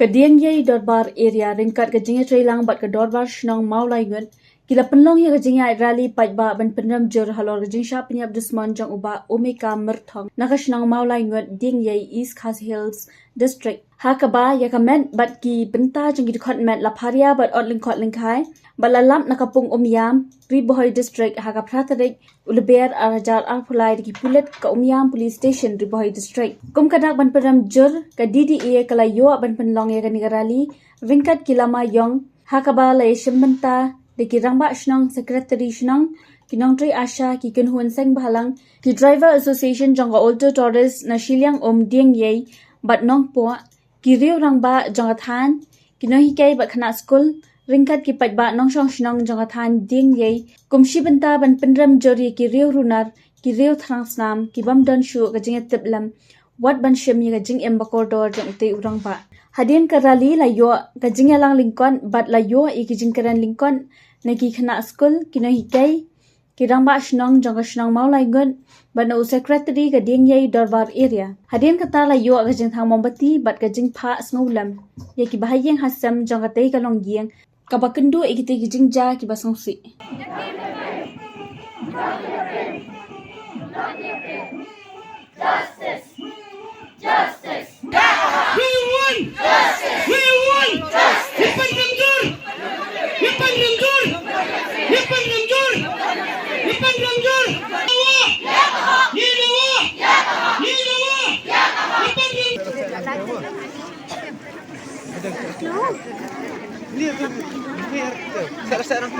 Ke Diengiei Durbar area ringkat ke Jingshah Trailang bat ke Durbar Shnong Mawlaingut kila penlong ya ke Jingshah rally pajba ban Pynrem jur Halor ke Jingshah Pyniap Dusmon jang uba Omeka Myrthong nak Shnong Mawlaingut Diengiei East Khas Hills District ha kaba ya kamen bat ki benta jang ki khot met lapharia bat ot lingkot lingkai balalap nakapung Omyam Ribohoi District ha ka pratarik ulber arajar arpulai di pulet ke Omyam Police Station Ribohoi District kum kanak ban Pynrem jur ke DDA kala yo ban penlong ya ke nigarali ringkat kilama yong ha kaba lai shembenta de ki rangba shnong secretary shnong kinong tri asha ki kunhun seng bahalang ki driver association jang older tourist na shilyang Diengiei bat nong po ki riu rangba jang than kinong hikai bat khana school ringkat ki pajba nong shong shnong jang than Diengiei kumshi benta ban Pynrem jori ki riu runar ki riu thrang snam ki bam dan shu ka jingat teplam wat ban shem ya jing em bakor dor jang te urang ba hadin karali la yo ka jingalang lingkon bat la yo i ki jingkaran lingkon na ki khana school kinong hikai ki rangba shnong jang shnong Mawlaingut ban no secretary ka Diengiei Durbar area hadin kata la yo ka jing thang mombati bat ka jing pha snowlam ya ki bahayeng hasam jang ka te ka long gieng ka bakendu ikite ki jingja ki basongsi Justice! Justice! We won! Justice! We won! Justice! Pynrem jur! Pynrem jur! Pynrem jur! Pynrem jur! Ni lawa! Ni lawa! Pynrem. Lihat, biar saya orang